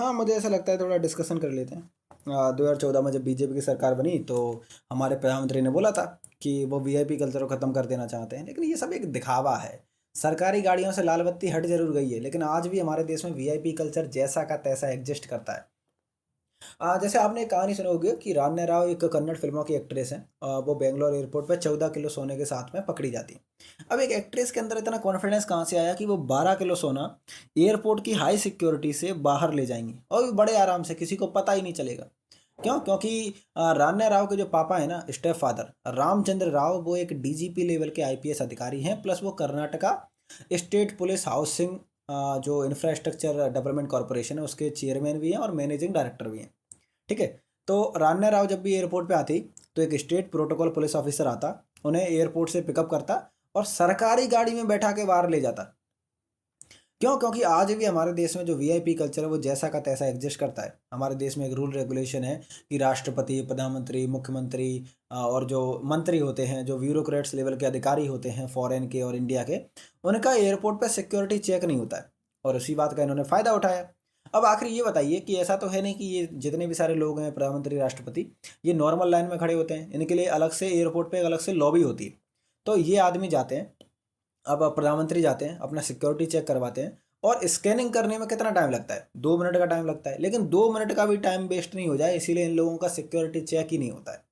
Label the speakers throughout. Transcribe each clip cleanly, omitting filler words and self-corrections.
Speaker 1: हाँ, मुझे ऐसा लगता है थोड़ा डिस्कशन कर लेते हैं। 2014 में जब बीजेपी की सरकार बनी तो हमारे प्रधानमंत्री ने बोला था कि वो वीआईपी कल्चर को ख़त्म कर देना चाहते हैं, लेकिन ये सब एक दिखावा है। सरकारी गाड़ियों से लाल बत्ती हट ज़रूर गई है, लेकिन आज भी हमारे देश में वीआईपी कल्चर जैसा का तैसा एग्जिस्ट करता है। जैसे आपने एक कहानी सुनी होगी कि रान्या राव एक कन्नड़ फिल्मों की एक्ट्रेस हैं। वो बेंगलोर एयरपोर्ट पे 14 किलो सोने के साथ में पकड़ी जाती है। अब एक एक्ट्रेस के अंदर इतना कॉन्फिडेंस कहाँ से आया कि वो 12 किलो सोना एयरपोर्ट की हाई सिक्योरिटी से बाहर ले जाएंगी और भी बड़े आराम से, किसी को पता ही नहीं चलेगा। क्यों? क्योंकि रान्या राव के जो पापा है ना, स्टेप फादर रामचंद्र राव, वो एक डीजीपी लेवल के आईपीएस अधिकारी हैं, प्लस वो कर्नाटका स्टेट पुलिस हाउसिंग जो इंफ्रास्ट्रक्चर डेवलपमेंट कॉरपोरेशन है उसके चेयरमैन भी हैं और मैनेजिंग डायरेक्टर भी हैं। ठीक है। तो रान्या राव जब भी एयरपोर्ट पे आती तो एक स्टेट प्रोटोकॉल पुलिस ऑफिसर आता, उन्हें एयरपोर्ट से पिकअप करता और सरकारी गाड़ी में बैठा के बाहर ले जाता। क्यों? क्योंकि आज भी हमारे देश में जो वीआईपी कल्चर है वो जैसा का तैसा एग्जिस्ट करता है। हमारे देश में एक रूल रेगुलेशन है कि राष्ट्रपति, प्रधानमंत्री, मुख्यमंत्री और जो मंत्री होते हैं, जो ब्यूरोक्रेट्स लेवल के अधिकारी होते हैं फॉरेन के और इंडिया के, उनका एयरपोर्ट पर सिक्योरिटी चेक नहीं होता है और उसी बात का इन्होंने फ़ायदा उठाया। अब आखिर ये बताइए कि ऐसा तो है नहीं कि ये जितने भी सारे लोग हैं, प्रधानमंत्री, राष्ट्रपति, ये नॉर्मल लाइन में खड़े होते हैं। इनके लिए अलग से एयरपोर्ट पे एक अलग से लॉबी होती है। तो ये आदमी जाते हैं, अब प्रधानमंत्री जाते हैं, अपना सिक्योरिटी चेक करवाते हैं और स्कैनिंग करने में कितना टाइम लगता है? 2 मिनट का टाइम लगता है, लेकिन 2 मिनट का भी टाइम वेस्ट नहीं हो जाए इसीलिए इन लोगों का सिक्योरिटी चेक ही नहीं होता है।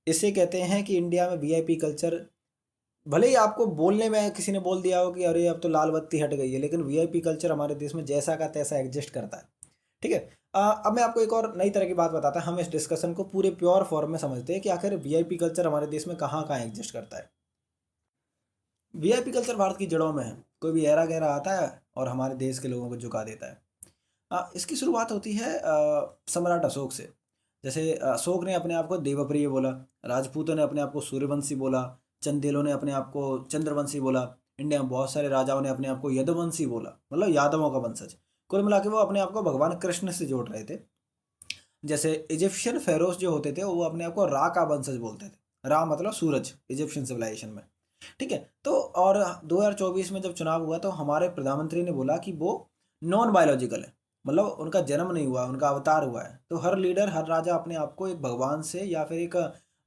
Speaker 1: इसे कहते हैं कि इंडिया में वीआईपी कल्चर, भले ही आपको बोलने में किसी ने बोल दिया हो कि अरे अब तो लाल बत्ती हट गई है, लेकिन वीआईपी कल्चर हमारे देश में जैसा का तैसा एग्जिस्ट करता है। ठीक है। अब मैं आपको एक और नई तरह की बात बताता है। हम इस डिस्कशन को पूरे प्योर फॉर्म में समझते हैं कि आखिर वीआईपी कल्चर हमारे देश में कहाँ कहाँ एग्जिस्ट करता है। वीआईपी कल्चर भारत की जड़ों में है। कोई भी ऐरा गैरा आता है और हमारे देश के लोगों को झुका देता है। इसकी शुरुआत होती है सम्राट अशोक से। जैसे अशोक ने अपने आप को देवप्रिय बोला, राजपूतों ने अपने आप को सूर्यवंशी बोला, चंदेलों ने अपने आप को चंद्रवंशी बोला, इंडिया में बहुत सारे राजाओं ने अपने आप को यदुवंशी बोला, मतलब यादवों का वंशज। कुल मिला के वो अपने आप को भगवान कृष्ण से जोड़ रहे थे। जैसे इजिप्शियन फेरोज जो होते थे वो अपने आप को रा का वंशज बोलते थे। रा मतलब सूरज, इजिप्शियन सिविलाइजेशन में। ठीक है। तो और 2024 में जब चुनाव हुआ तो हमारे प्रधानमंत्री ने बोला कि वो नॉन बायोलॉजिकल है, मतलब उनका जन्म नहीं हुआ, उनका अवतार हुआ है। तो हर लीडर, हर राजा अपने आप को एक भगवान से या फिर एक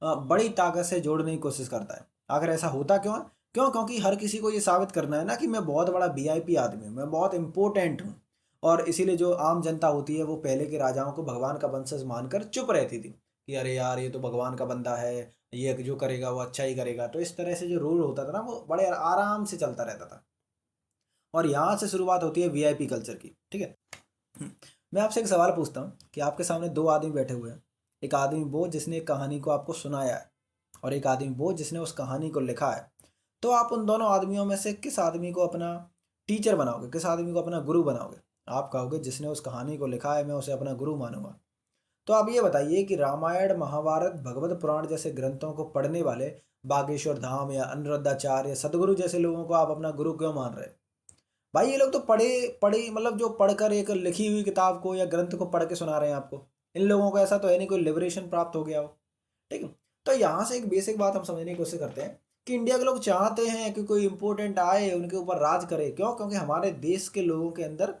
Speaker 1: बड़ी ताकत से जोड़ने की कोशिश करता है। आखिर ऐसा होता क्यों है? क्यों? क्योंकि हर किसी को ये साबित करना है ना कि मैं बहुत बड़ा वीआईपी आदमी हूँ, मैं बहुत इंपॉर्टेंट हूँ। और इसीलिए जो आम जनता होती है वो पहले के राजाओं को भगवान का वंशज मानकर चुप रहती थी कि अरे यार ये तो भगवान का बंदा है, ये जो करेगा वो अच्छा ही करेगा। तो इस तरह से जो रूल होता था ना वो बड़े आराम से चलता रहता था। और यहाँ से शुरुआत होती है वीआईपी कल्चर की। ठीक है। हम्म, मैं आपसे एक सवाल पूछता हूँ कि आपके सामने दो आदमी बैठे हुए हैं। एक आदमी वो जिसने एक कहानी को आपको सुनाया है और एक आदमी वो जिसने उस कहानी को लिखा है। तो आप उन दोनों आदमियों में से किस आदमी को अपना टीचर बनाओगे, किस आदमी को अपना गुरु बनाओगे? आप कहोगे जिसने उस कहानी को लिखा है मैं उसे अपना गुरु मानूंगा। तो आप ये बताइए कि रामायण, महाभारत, भगवत पुराण जैसे ग्रंथों को पढ़ने वाले बागेश्वर धाम या अनुरुद्धाचार्य, सदगुरु जैसे लोगों को आप अपना गुरु क्यों मान रहे हैं? भाई ये लोग तो पढ़े पढ़े मतलब जो पढ़कर एक लिखी हुई किताब को या ग्रंथ को पढ़ के सुना रहे हैं आपको। इन लोगों को ऐसा तो है नहीं कोई लिबरेशन प्राप्त हो गया हो। ठीक है। तो यहाँ से एक बेसिक बात हम समझने की कोशिश करते हैं कि इंडिया के लोग चाहते हैं कि कोई इंपॉर्टेंट आए उनके ऊपर राज करे। क्यों? क्योंकि हमारे देश के लोगों के अंदर,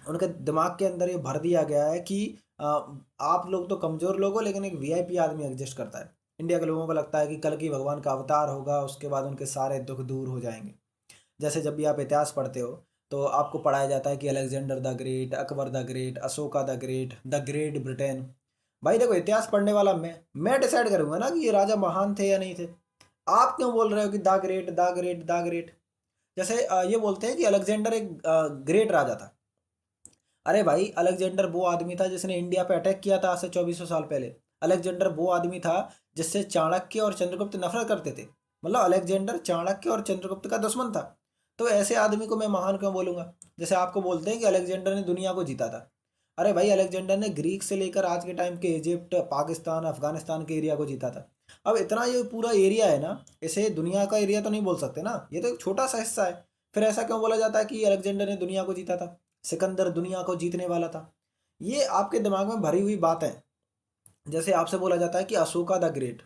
Speaker 1: उनके दिमाग के अंदर ये भर दिया गया है कि आप लोग तो कमज़ोर लोग हो लेकिन एक वीआईपी आदमी एग्जिस्ट करता है। इंडिया के लोगों को लगता है कि कल की भगवान का अवतार होगा, उसके बाद उनके सारे दुख दूर हो जाएंगे। जैसे जब भी आप इतिहास पढ़ते हो तो आपको पढ़ाया जाता है कि Alexander the great, Akbar the great, Ashoka the great Britain. भाई देखो, इतिहास पढ़ने वाला मैं डिसाइड करूंगा ना कि ये राजा महान थे या नहीं थे। आप क्यों बोल रहे हो कि the great the great the great? जैसे ये बोलते हैं कि अलेक्जेंडर एक ग्रेट राजा था। अरे भाई, अलेक्जेंडर वो आदमी था जिसने इंडिया पे अटैक किया था आज से 2400 साल पहले। अलेक्जेंडर वो आदमी था जिससे चाणक्य और चंद्रगुप्त नफरत करते थे। मतलब अलेक्जेंडर चाणक्य और चंद्रगुप्त का दुश्मन था। तो ऐसे आदमी को मैं महान क्यों बोलूंगा? जैसे आपको बोलते हैं कि अलेक्जेंडर ने दुनिया को जीता था। अरे भाई, अलेक्जेंडर ने ग्रीक से लेकर आज के टाइम के इजिप्ट, पाकिस्तान, अफगानिस्तान के एरिया को जीता था। अब इतना ये पूरा एरिया है ना, इसे दुनिया का एरिया तो नहीं बोल सकते ना, ये तो एक छोटा सा हिस्सा है। फिर ऐसा क्यों बोला जाता है कि अलेक्जेंडर ने दुनिया को जीता था, सिकंदर दुनिया को जीतने वाला था? ये आपके दिमाग में भरी हुई बात है। जैसे आपसे बोला जाता है कि अशोका द ग्रेट,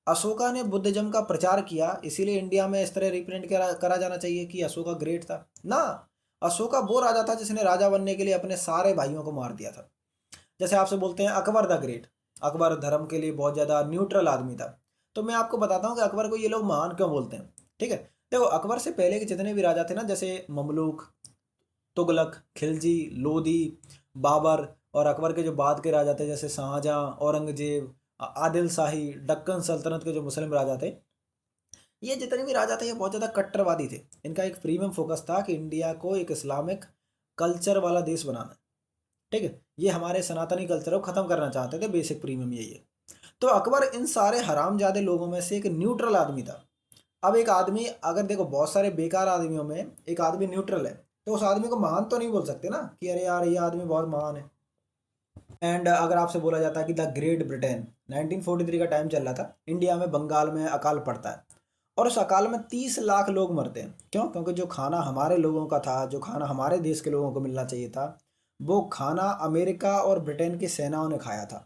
Speaker 1: अशोका ने बुद्धिज्म का प्रचार किया इसीलिए इंडिया में इस तरह रिप्रेजेंट करा करा जाना चाहिए कि अशोका ग्रेट था ना। अशोका वो राजा था जिसने राजा बनने के लिए अपने सारे भाइयों को मार दिया था। जैसे आपसे बोलते हैं अकबर द ग्रेट, अकबर धर्म के लिए बहुत ज़्यादा न्यूट्रल आदमी था। तो मैं आपको बताता हूँ कि अकबर को ये लोग महान क्यों बोलते हैं। ठीक है, देखो अकबर से पहले के जितने भी राजा थे ना, जैसे ममलूक, तुगलक, खिलजी, लोदी, बाबर, और अकबर के जो बाद के राजा थे जैसे शाहजहां, औरंगजेब, आदिल शाही, दक्कन सल्तनत के जो मुस्लिम राजा थे, ये जितने भी राजा थे ये बहुत ज़्यादा कट्टरवादी थे। इनका एक प्रीमियम फोकस था कि इंडिया को एक इस्लामिक कल्चर वाला देश बनाना है। ठीक है, ये हमारे सनातनी कल्चर को ख़त्म करना चाहते थे, बेसिक प्रीमियम यही है। तो अकबर इन सारे हरामजादे लोगों में से एक न्यूट्रल आदमी था। अब एक आदमी, अगर देखो बहुत सारे बेकार आदमियों में एक आदमी न्यूट्रल है, तो उस आदमी को महान तो नहीं बोल सकते ना कि अरे यार ये आदमी बहुत महान है। एंड अगर आपसे बोला जाता है कि द ग्रेट ब्रिटेन, 1943 का टाइम चल रहा था, इंडिया में बंगाल में अकाल पड़ता है, और उस अकाल में 30 लाख लोग मरते हैं। क्यों? क्योंकि जो खाना हमारे लोगों का था, जो खाना हमारे देश के लोगों को मिलना चाहिए था, वो खाना अमेरिका और ब्रिटेन की सेनाओं ने खाया था।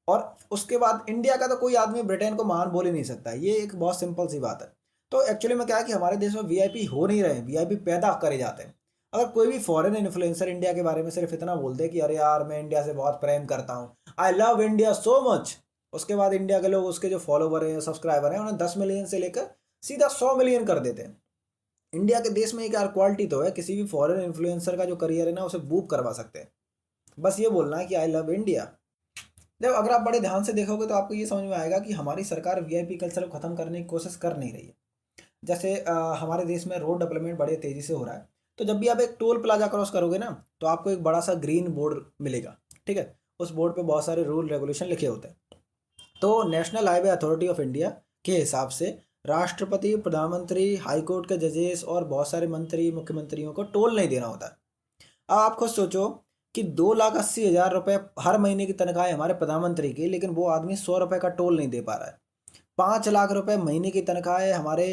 Speaker 1: और उसके बाद इंडिया का तो कोई आदमी ब्रिटेन को महान बोल ही नहीं सकता, ये एक बहुत सिंपल सी बात है। तो एक्चुअली में क्या है कि हमारे देश में वीआईपी हो नहीं रहे हैं, वीआईपी पैदा करे जाते हैं। अगर कोई भी फॉरेन इन्फ्लुएंसर इंडिया के बारे में सिर्फ इतना बोल दे कि अरे यार मैं इंडिया से बहुत प्रेम करता हूँ, I love India so much, उसके बाद इंडिया के लोग, उसके जो फॉलोवर हैं, सब्सक्राइबर हैं, उन्हें 10 मिलियन से लेकर सीधा 100 मिलियन कर देते हैं। इंडिया के देश में एक यार क्वालिटी तो है, किसी भी फॉरेन इन्फ्लुएंसर का जो करियर है ना उसे बूप करवा सकते हैं। बस ये बोलना है कि आई लव इंडिया। देखो अगर आप बड़े ध्यान से देखोगे तो आपको ये समझ में आएगा कि हमारी सरकार वीआईपी कल्चर को ख़त्म करने की कोशिश कर नहीं रही है। जैसे हमारे देश में रोड डेवलपमेंट बड़े तेज़ी से हो रहा है, तो जब भी आप एक टोल प्लाजा क्रॉस करोगे ना, तो आपको एक बड़ा सा ग्रीन बोर्ड मिलेगा। ठीक है, उस बोर्ड पे बहुत सारे रूल रेगुलेशन लिखे होते हैं। तो national highway authority of India के हिसाब से राष्ट्रपति, प्रधानमंत्री, हाई कोर्ट के जजेस और बहुत सारे मंत्री, मुख्यमंत्रियों को टोल नहीं देना होता है। अब आप खुद सोचो कि 2,80,000 रुपये हर महीने की तनख्वाह है हमारे प्रधानमंत्री की, लेकिन वो आदमी 100 रुपये का टोल नहीं दे पा रहा है। 5 लाख रुपए महीने की तनख्वाह है हमारे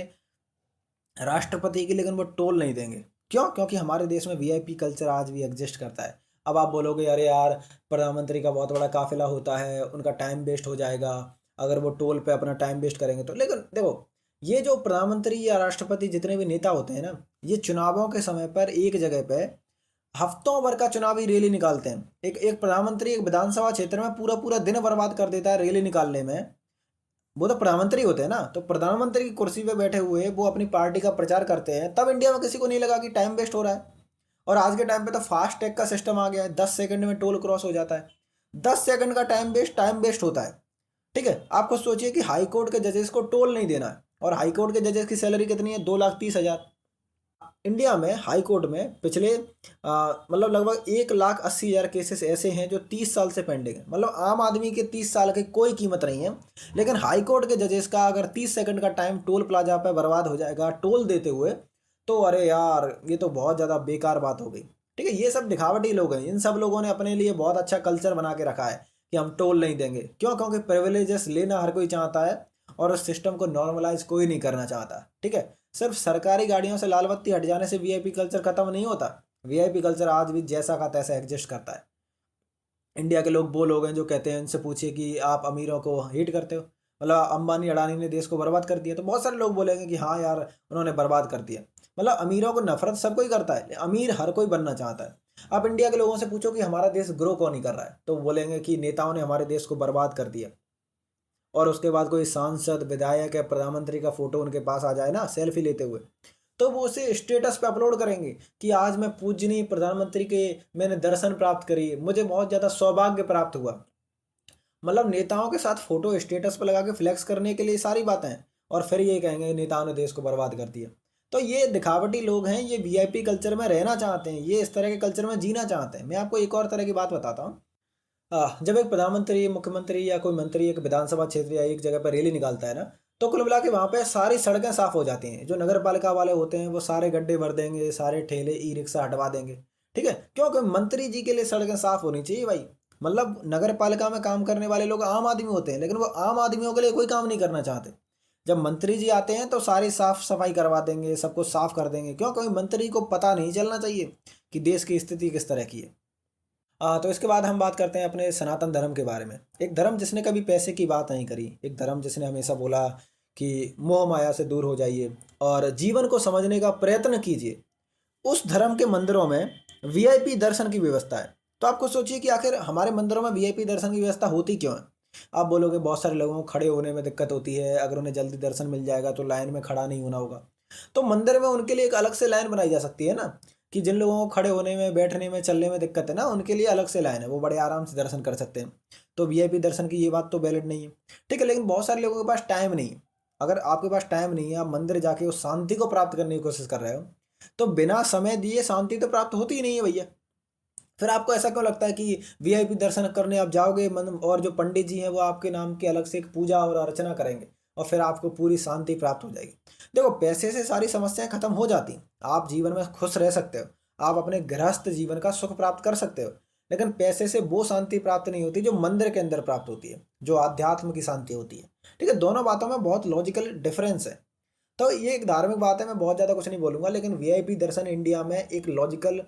Speaker 1: राष्ट्रपति की, लेकिन वो टोल नहीं देंगे। क्यों? क्योंकि हमारे देश में वीआईपी कल्चर आज भी एग्जिस्ट करता है। अब आप बोलोगे अरे यार प्रधानमंत्री का बहुत बड़ा काफिला होता है, उनका टाइम वेस्ट हो जाएगा अगर वो टोल पे अपना टाइम वेस्ट करेंगे तो। लेकिन देखो ये जो प्रधानमंत्री या राष्ट्रपति जितने भी नेता होते हैं ना, ये चुनावों के समय पर एक जगह पे हफ्तों भर का चुनावी रैली निकालते हैं। एक एक प्रधानमंत्री एक विधानसभा क्षेत्र में पूरा पूरा दिन बर्बाद कर देता है रैली निकालने में। वो तो प्रधानमंत्री होते हैं ना, तो प्रधानमंत्री की कुर्सी पे बैठे हुए वो अपनी पार्टी का प्रचार करते हैं, तब इंडिया में किसी को नहीं लगा कि टाइम वेस्ट हो रहा है। और आज के टाइम पे तो फास्ट टैग का सिस्टम आ गया है, 10 सेकंड में टोल क्रॉस हो जाता है। 10 सेकंड का टाइम वेस्ट होता है। ठीक है, आप खुद सोचिए कि हाई कोर्ट के जजेस को टोल नहीं देना है, और हाई कोर्ट के जजेस की सैलरी कितनी है? 2,30,000। इंडिया में हाई कोर्ट में पिछले मतलब लगभग 1,80,000 केसेस ऐसे हैं जो 30 साल से पेंडिंग है। मतलब आम आदमी के 30 साल की कोई कीमत नहीं है, लेकिन हाई कोर्ट के जजेस का अगर 30 सेकंड का टाइम टोल प्लाजा पे बर्बाद हो जाएगा टोल देते हुए, तो अरे यार ये तो बहुत ज़्यादा बेकार बात हो गई। ठीक है, ये सब दिखावटी लोग हैं। इन सब लोगों ने अपने लिए बहुत अच्छा कल्चर बना के रखा है कि हम टोल नहीं देंगे। क्यों? क्योंकि प्रिविलेजेस लेना हर कोई चाहता है, और उस सिस्टम को नॉर्मलाइज कोई नहीं करना चाहता। ठीक है, सिर्फ सरकारी गाड़ियों से लाल बत्ती हट जाने से वीआईपी कल्चर खत्म नहीं होता। वीआईपी कल्चर आज भी जैसा का तैसा एग्जिस्ट करता है। इंडिया के लोग वो लोग हैं जो कहते हैं, इनसे पूछिए कि आप अमीरों को हेट करते हो, मतलब अंबानी अडानी ने देश को बर्बाद कर दिया, तो बहुत सारे लोग बोलेंगे कि हाँ यार उन्होंने बर्बाद कर दिया। मतलब अमीरों को नफरत सब कोई करता है, अमीर हर कोई बनना चाहता है। आप इंडिया के लोगों से पूछो कि हमारा देश ग्रो क्यों नहीं कर रहा है, तो बोलेंगे कि नेताओं ने हमारे देश को बर्बाद कर दिया। और उसके बाद कोई सांसद, विधायक या प्रधानमंत्री का फोटो उनके पास आ जाए ना सेल्फी लेते हुए, तो वो उसे स्टेटस पे अपलोड करेंगे कि आज मैं पूजनीय प्रधानमंत्री के मैंने दर्शन प्राप्त करी, मुझे बहुत ज़्यादा सौभाग्य प्राप्त हुआ। मतलब नेताओं के साथ फोटो स्टेटस पे लगा के फ्लेक्स करने के लिए सारी बातें हैं, और फिर ये कहेंगे नेताओं ने देश को बर्बाद कर दिया। तो ये दिखावटी लोग हैं, ये वीआईपी कल्चर में रहना चाहते हैं, ये इस तरह के कल्चर में जीना चाहते हैं। मैं आपको एक और तरह की बात बताता हूँ। जब एक प्रधानमंत्री, मुख्यमंत्री या कोई मंत्री एक विधानसभा क्षेत्र या एक जगह पर रैली निकालता है ना, तो कुल मिला के वहाँ पे सारी सड़कें साफ हो जाती हैं। जो नगर पालिका वाले होते हैं वो सारे गड्ढे भर देंगे, सारे ठेले ई रिक्शा हटवा देंगे। ठीक है, क्योंकि मंत्री जी के लिए सड़कें साफ होनी चाहिए भाई। मतलब नगर पालिका में काम करने वाले लोग आम आदमी होते हैं, लेकिन वो आम आदमियों के लिए कोई काम नहीं करना चाहते। जब मंत्री जी आते हैं तो सारी साफ सफाई करवा देंगे, सब कुछ साफ कर देंगे। क्यों? क्योंकि मंत्री को पता नहीं चलना चाहिए कि देश की स्थिति किस तरह की है। तो इसके बाद हम बात करते हैं अपने सनातन धर्म के बारे में। एक धर्म जिसने कभी पैसे की बात नहीं करी, एक धर्म जिसने हमेशा बोला कि मोह माया से दूर हो जाइए और जीवन को समझने का प्रयत्न कीजिए। उस धर्म के मंदिरों में वीआईपी दर्शन की व्यवस्था है। तो आपको सोचिए कि आखिर हमारे मंदिरों में वीआईपी दर्शन की व्यवस्था होती क्यों है? आप बोलोगे बहुत सारे लोगों को खड़े होने में दिक्कत होती है, अगर उन्हें जल्दी दर्शन मिल जाएगा तो लाइन में खड़ा नहीं होना होगा। तो मंदिर में उनके लिए एक अलग से लाइन बनाई जा सकती है ना, कि जिन लोगों को खड़े होने में, बैठने में, चलने में दिक्कत है ना, उनके लिए अलग से लाइन है, वो बड़े आराम से दर्शन कर सकते हैं। तो वीआईपी दर्शन की ये बात तो वैलिड नहीं है, ठीक है। लेकिन बहुत सारे लोगों के पास टाइम नहीं है। अगर आपके पास टाइम नहीं है, आप मंदिर जाके उस शांति को प्राप्त करने की कोशिश कर रहे हो, तो बिना समय दिए शांति तो प्राप्त होती ही नहीं है भैया। फिर आपको ऐसा क्यों लगता है कि वीआईपी दर्शन करने आप जाओगे मन, और जो पंडित जी हैं वो आपके नाम की अलग से एक पूजा और अर्चना करेंगे और फिर आपको पूरी शांति प्राप्त हो जाएगी? देखो, पैसे से सारी समस्याएं खत्म हो जाती, आप जीवन में खुश रह सकते हो, आप अपने गृहस्थ जीवन का सुख प्राप्त कर सकते हो। लेकिन पैसे से वो शांति प्राप्त नहीं होती जो मंदिर के अंदर प्राप्त होती है, जो आध्यात्म की शांति होती है। ठीक है, दोनों बातों में बहुत लॉजिकल डिफरेंस है। तो ये एक धार्मिक बात है, मैं बहुत ज़्यादा कुछ नहीं बोलूंगा, लेकिन वीआईपी दर्शन इंडिया में एक लॉजिकल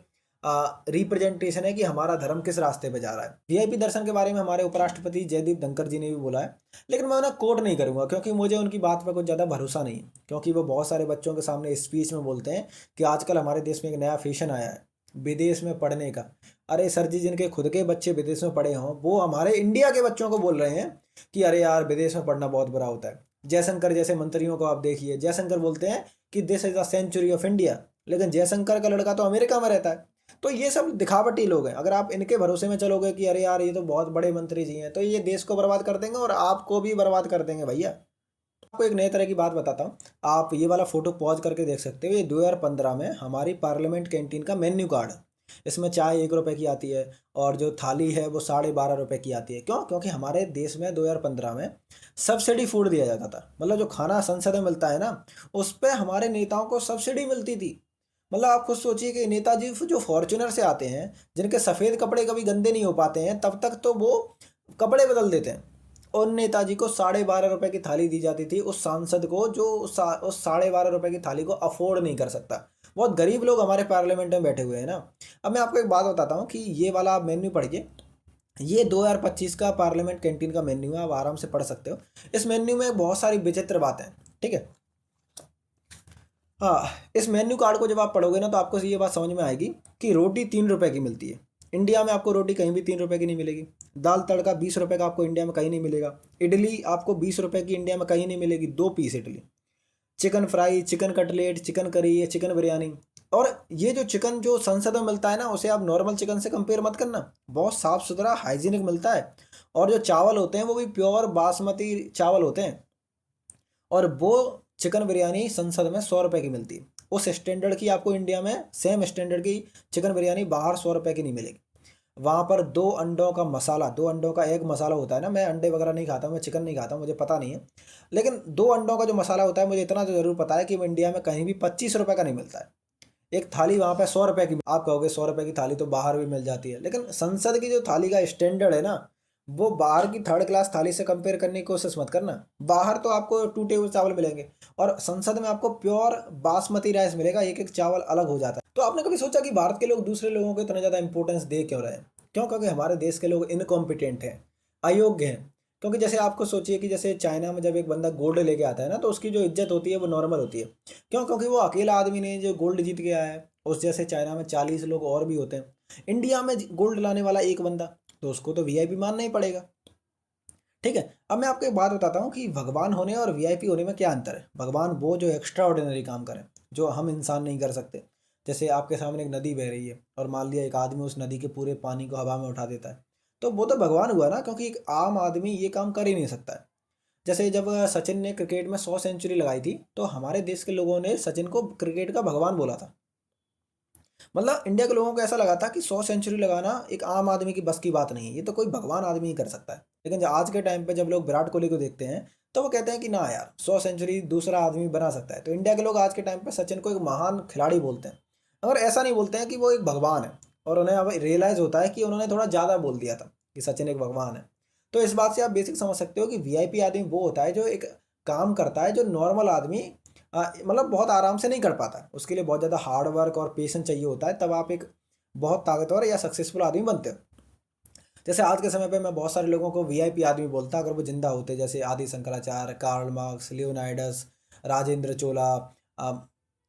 Speaker 1: रिप्रेजेंटेशन है कि हमारा धर्म किस रास्ते पे जा रहा है। वीआईपी दर्शन के बारे में हमारे उपराष्ट्रपति जयदीप धनखड़ जी ने भी बोला है, लेकिन मैं उन्हें कोट नहीं करूंगा क्योंकि मुझे उनकी बात पर कुछ ज़्यादा भरोसा नहीं है। क्योंकि वो बहुत सारे बच्चों के सामने स्पीच में बोलते हैं कि आजकल हमारे देश में एक नया फैशन आया है विदेश में पढ़ने का। अरे सर जी, जिनके खुद के बच्चे विदेश में पढ़े हों वो हमारे इंडिया के बच्चों को बोल रहे हैं कि अरे यार विदेश में पढ़ना बहुत बुरा होता है। जयशंकर जैसे मंत्रियों को आप देखिए, जयशंकर बोलते हैं कि this is the century of India, लेकिन जयशंकर का लड़का तो अमेरिका में रहता है। तो ये सब दिखावटी लोग हैं। अगर आप इनके भरोसे में चलोगे कि अरे यार ये तो बहुत बड़े मंत्री जी हैं, तो ये देश को बर्बाद कर देंगे और आपको भी बर्बाद कर देंगे भैया। आपको एक नए तरह की बात बताता हूँ, आप ये वाला फोटो पॉज करके देख सकते हो। ये 2015 में हमारी पार्लियामेंट कैंटीन का मेन्यू कार्ड है। इसमें चाय 1 रुपए की आती है और जो थाली है वो 12.5 रुपए की आती है। क्यों? क्योंकि हमारे देश में 2015 में सब्सिडी फूड दिया जाता था। मतलब जो खाना संसद में मिलता है ना, उस पर हमारे नेताओं को सब्सिडी मिलती थी। मतलब आप खुद सोचिए कि नेताजी जो फॉर्च्यूनर से आते हैं, जिनके सफ़ेद कपड़े कभी गंदे नहीं हो पाते हैं, तब तक तो वो कपड़े बदल देते हैं। और नेताजी को 12.5 रुपए की थाली दी जाती थी, उस सांसद को जो उस 12.5 रुपए की थाली को अफोर्ड नहीं कर सकता। बहुत गरीब लोग हमारे पार्लियामेंट में बैठे हुए हैं ना। अब मैं आपको एक बात बताता हूँ कि ये वाला आप मेन्यू पढ़िए। ये 2025 का पार्लियामेंट कैंटीन का मेन्यू है, आप आराम से पढ़ सकते हो। इस मेन्यू में बहुत सारी विचित्र बातें हैं, ठीक है। हाँ, इस मेन्यू कार्ड को जब आप पढ़ोगे ना तो आपको ये बात समझ में आएगी कि रोटी 3 रुपए की मिलती है। इंडिया में आपको रोटी कहीं भी 3 रुपए की नहीं मिलेगी। दाल तड़का 20 रुपए का आपको इंडिया में कहीं नहीं मिलेगा। इडली आपको 20 रुपए की इंडिया में कहीं नहीं मिलेगी, 2 piece idli. Chicken fry, chicken cutlet, chicken curry, chicken biryani. और ये जो चिकन जो संसद में मिलता है ना, उसे आप नॉर्मल चिकन से कंपेयर मत करना। बहुत साफ़ सुथरा हाइजीनिक मिलता है। और जो चावल होते हैं वो भी प्योर बासमती चावल होते हैं। और वो चिकन बिरयानी संसद में 100 रुपए की मिलती है। उस स्टैंडर्ड की आपको इंडिया में सेम स्टैंडर्ड की चिकन बिरयानी बाहर 100 रुपए की नहीं मिलेगी। वहाँ पर 2 अंडों का मसाला, 2 अंडों का एग मसाला होता है ना। मैं अंडे वगैरह नहीं खाता, मैं चिकन नहीं खाता, मुझे पता नहीं है। लेकिन 2 अंडों का जो मसाला होता है, मुझे इतना तो ज़रूर पता है कि वो इंडिया में कहीं भी 25 रुपए का नहीं मिलता है। एक थाली वहाँ पे 100 रुपए की, आप कहोगे 100 रुपए की थाली तो बाहर भी मिल जाती है, लेकिन संसद की जो थाली का स्टैंडर्ड है ना, वो बाहर की थर्ड क्लास थाली से कंपेयर करने की कोशिश मत करना। बाहर तो आपको टूटे हुए चावल मिलेंगे और संसद में आपको प्योर बासमती राइस मिलेगा, एक एक चावल अलग हो जाता है। तो आपने कभी सोचा कि भारत के लोग दूसरे लोगों को इतना ज़्यादा इंपॉर्टेंस दे क्यों रहे हैं? क्यों? क्योंकि हमारे देश के लोग इनकॉम्पिटेंट हैं, अयोग्य हैं। क्योंकि जैसे आपको सोचिए कि जैसे चाइना में जब एक बंदा गोल्ड लेके आता है ना, तो उसकी जो इज्जत होती है वो नॉर्मल होती है। क्यों? क्योंकि वो अकेला आदमी नहीं जो गोल्ड जीत के आया है, उस जैसे चाइना में 40 लोग और भी होते हैं। इंडिया में गोल्ड लाने वाला एक बंदा, तो उसको तो वीआईपी मानना ही पड़ेगा। ठीक है। अब मैं आपको एक बात बताता हूँ कि भगवान होने और वीआईपी होने में क्या अंतर है। भगवान वो जो एक्स्ट्रा ऑर्डिनरी काम करे, जो हम इंसान नहीं कर सकते। जैसे आपके सामने एक नदी बह रही है और मान लिया एक आदमी उस नदी के पूरे पानी को हवा में उठा देता है, तो वो तो भगवान हुआ ना, क्योंकि एक आम आदमी ये काम कर ही नहीं सकता है। जैसे जब सचिन ने क्रिकेट में 100 सेंचुरी लगाई थी, तो हमारे देश के लोगों ने सचिन को क्रिकेट का भगवान बोला था। मतलब इंडिया के लोगों को ऐसा लगा था कि 100 सेंचुरी लगाना एक आम आदमी की बस की बात नहीं है, ये तो कोई भगवान आदमी ही कर सकता है। लेकिन आज के टाइम पे जब लोग विराट कोहली को देखते हैं, तो वो कहते हैं कि ना यार, 100 सेंचुरी दूसरा आदमी बना सकता है। तो इंडिया के लोग आज के टाइम पे सचिन को एक महान खिलाड़ी बोलते हैं, और ऐसा नहीं बोलते हैं कि वो एक भगवान है। और उन्हें अब रियलाइज़ होता है कि उन्होंने थोड़ा ज़्यादा बोल दिया था कि सचिन एक भगवान है। तो इस बात से आप बेसिक समझ सकते हो कि वीआईपी आदमी वो होता है जो एक काम करता है जो नॉर्मल आदमी मतलब बहुत आराम से नहीं कर पाता। उसके लिए बहुत ज़्यादा हार्ड वर्क और पेशेंस चाहिए होता है, तब आप एक बहुत ताकतवर या सक्सेसफुल आदमी बनते हो। जैसे आज के समय पे मैं बहुत सारे लोगों को वीआईपी आदमी बोलता अगर वो जिंदा होते, जैसे Adi Shankaracharya, Karl Marx, Leonidas, Rajendra Chola,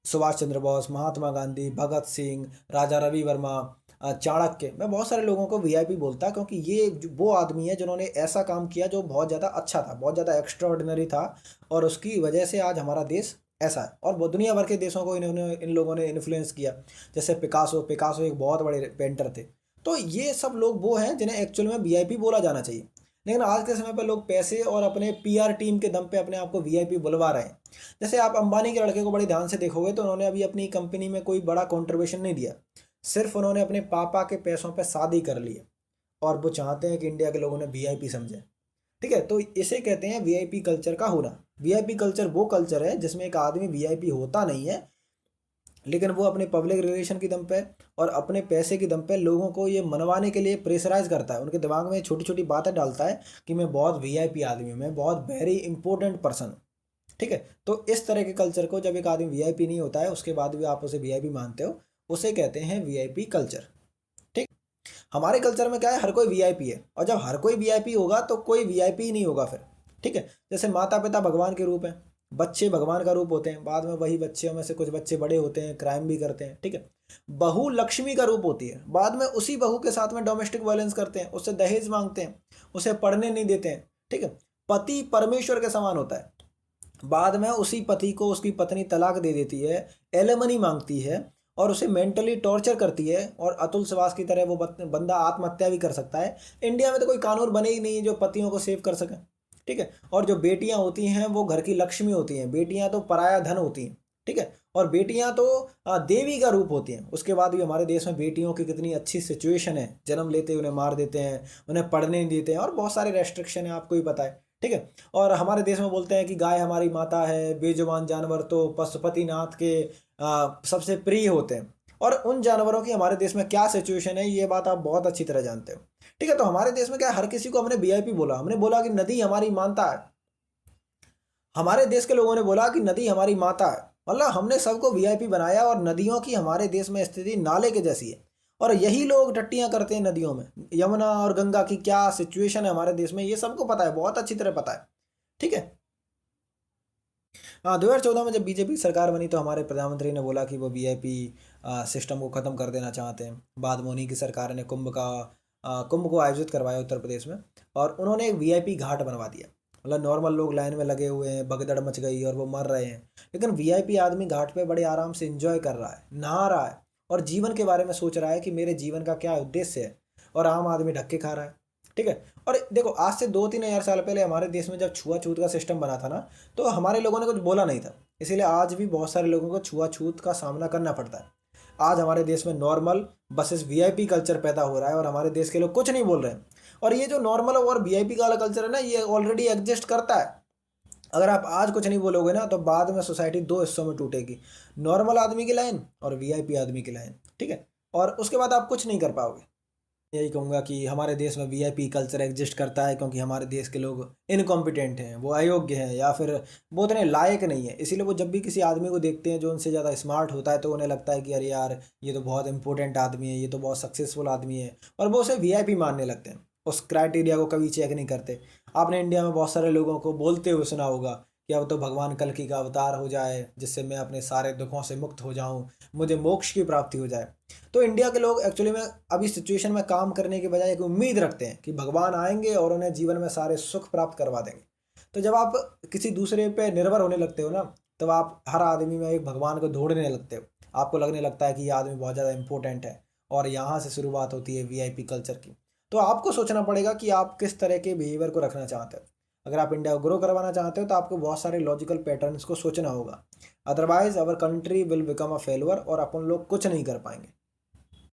Speaker 1: Subhash Chandra Bose, Mahatma Gandhi, Bhagat Singh, Raja Ravi Varma, Chanakya, मैं बहुत सारे लोगों को वीआईपी बोलता क्योंकि ये वो आदमी है जिन्होंने ऐसा काम किया जो बहुत ज़्यादा अच्छा था, बहुत ज़्यादा एक्स्ट्रा ऑर्डिनरी था, और उसकी वजह से आज हमारा देश ऐसा है। और वो दुनिया भर के देशों को इन लोगों ने इन्फ्लुएंस किया। जैसे पिकासो, पिकासो एक बहुत बड़े पेंटर थे। तो ये सब लोग वो हैं जिन्हें एक्चुअल में वीआईपी बोला जाना चाहिए। लेकिन आज के समय पर लोग पैसे और अपने पीआर टीम के दम पे अपने आप को वीआईपी बुलवा रहे हैं। जैसे आप अंबानी के लड़के को बड़े ध्यान से देखोगे तो उन्होंने अभी अपनी कंपनी में कोई बड़ा कंट्रीब्यूशन नहीं दिया, सिर्फ उन्होंने अपने पापा के पैसों पे शादी कर ली है, और वो चाहते हैं कि इंडिया के लोगों ने वीआईपी समझे। ठीक है, तो इसे कहते हैं वीआईपी कल्चर का होना। वीआईपी कल्चर वो कल्चर है जिसमें एक आदमी वीआईपी होता नहीं है, लेकिन वो अपने पब्लिक रिलेशन की दम पे और अपने पैसे की दम पे लोगों को ये मनवाने के लिए प्रेशराइज करता है, उनके दिमाग में छोटी छोटी बातें डालता है कि मैं बहुत वीआईपी आदमी हूँ, मैं बहुत वेरी इंपॉर्टेंट पर्सन हूँ। ठीक है, तो इस तरह के कल्चर को, जब एक आदमी वीआईपी नहीं होता है उसके बाद भी आप उसे वीआईपी मानते हो, उसे कहते हैं वीआईपी कल्चर। ठीक, हमारे कल्चर में क्या है, हर कोई वीआईपी है, और जब हर कोई वीआईपी होगा तो कोई वीआईपी ही नहीं होगा फिर। ठीक है, जैसे माता पिता भगवान के रूप हैं, बच्चे भगवान का रूप होते हैं, बाद में वही बच्चों में से कुछ बच्चे बड़े होते हैं, क्राइम भी करते हैं। ठीक है, बहू लक्ष्मी का रूप होती है, बाद में उसी बहू के साथ में डोमेस्टिक वायलेंस करते हैं, उससे दहेज मांगते हैं, उसे पढ़ने नहीं देते हैं। ठीक है, पति परमेश्वर के समान होता है, बाद में उसी पति को उसकी पत्नी तलाक दे देती है, एलिमनी मांगती है और उसे मेंटली टॉर्चर करती है, और अतुल श्रीवास की तरह वो बंदा आत्महत्या भी कर सकता है। इंडिया में तो कोई कानून बने ही नहीं है जो पतियों को सेव कर सके। ठीक है, और जो बेटियां होती हैं वो घर की लक्ष्मी होती हैं, बेटियां तो पराया धन होती हैं। ठीक है, और बेटियां तो देवी का रूप होती हैं। उसके बाद भी हमारे देश में बेटियों की कितनी अच्छी सिचुएशन है, जन्म लेते ही उन्हें मार देते हैं, उन्हें पढ़ने नहीं देते हैं, और बहुत सारे रेस्ट्रिक्शन है, आपको ही पता है। ठीक है, और हमारे देश में बोलते हैं कि गाय हमारी माता है, बेजुबान जानवर तो पशुपतिनाथ के सबसे प्रिय होते हैं। और उन जानवरों की हमारे देश में क्या सिचुएशन है, ये बात आप बहुत अच्छी तरह जानते हो। ठीक है, तो हमारे देश में क्या है, हर किसी को हमने वीआईपी बोला, हमने बोला कि नदी हमारी माता है। हमारे देश के लोगों ने बोला कि नदी हमारी माता है, मतलब हमने सबको वीआईपी बनाया, और नदियों की हमारे देश में स्थिति नाले के जैसी है। और यही लोग टट्टियां करते हैं नदियों में। यमुना और गंगा की क्या सिचुएशन है हमारे देश में, ये सबको पता है, बहुत अच्छी तरह पता है। ठीक है, हाँ, 2014 में जब बीजेपी सरकार बनी तो हमारे प्रधानमंत्री ने बोला कि वो वीआईपी सिस्टम को ख़त्म कर देना चाहते हैं। बाद में उन्हीं की सरकार ने कुंभ को आयोजित करवाया उत्तर प्रदेश में, और उन्होंने एक वीआईपी घाट बनवा दिया। मतलब नॉर्मल लोग लाइन में लगे हुए हैं, भगदड़ मच गई और वो मर रहे हैं, लेकिन वीआईपी आदमी घाट पे बड़े आराम से इंजॉय कर रहा है, नहा रहा है, और जीवन के बारे में सोच रहा है कि मेरे जीवन का क्या उद्देश्य है, और आम आदमी धक्के खा रहा है। ठीक है, और देखो आज से 2-3 हज़ार साल पहले हमारे देश में जब छुआछूत का सिस्टम बना था ना, तो हमारे लोगों ने कुछ बोला नहीं था, इसीलिए आज भी बहुत सारे लोगों को छुआछूत का सामना करना पड़ता है। आज हमारे देश में नॉर्मल बसेस वीआईपी कल्चर पैदा हो रहा है, और हमारे देश के लोग कुछ नहीं बोल रहे हैं। और ये जो नॉर्मल और वीआईपी वाला कल्चर है ना, ये ऑलरेडी एग्जिस्ट करता है। अगर आप आज कुछ नहीं बोलोगे ना, तो बाद में सोसाइटी दो हिस्सों में टूटेगी, नॉर्मल आदमी की लाइन और वीआईपी आदमी की लाइन। ठीक है, और उसके बाद आप कुछ नहीं कर पाओगे। यही कहूँगा कि हमारे देश में वीआईपी कल्चर एग्जिस्ट करता है क्योंकि हमारे देश के लोग इनकॉम्पिटेंट हैं, वो अयोग्य हैं, या फिर वो उतने लायक नहीं है। इसीलिए वो जब भी किसी आदमी को देखते हैं जो उनसे ज़्यादा स्मार्ट होता है, तो उन्हें लगता है कि अरे यार, ये तो बहुत इंपॉर्टेंट आदमी है, ये तो बहुत सक्सेसफुल आदमी है, और वो उसे वीआईपी मानने लगते हैं। उस क्राइटेरिया को कभी चेक नहीं करते। आपने इंडिया में बहुत सारे लोगों को बोलते हुए सुना होगा कि अब तो भगवान कल्कि का अवतार हो जाए, जिससे मैं अपने सारे दुखों से मुक्त हो जाऊं, मुझे मोक्ष की प्राप्ति हो जाए। तो इंडिया के लोग एक्चुअली में अभी सिचुएशन में काम करने के बजाय एक उम्मीद रखते हैं कि भगवान आएंगे और उन्हें जीवन में सारे सुख प्राप्त करवा देंगे। तो जब आप किसी दूसरे पे निर्भर होने लगते हो ना, तब आप हर आदमी में एक भगवान को ढूंढने लगते हो। आपको लगने लगता है कि ये आदमी बहुत ज़्यादा इंपॉर्टेंट है, और यहाँ से शुरुआत होती है वीआईपी कल्चर की। तो आपको सोचना पड़ेगा कि आप किस तरह के बिहेवियर को रखना चाहते हो। अगर आप इंडिया को ग्रो करवाना चाहते हो तो आपको बहुत सारे लॉजिकल पैटर्न्स को सोचना होगा, otherwise our country will become a failure, और अपन लोग कुछ नहीं कर पाएंगे।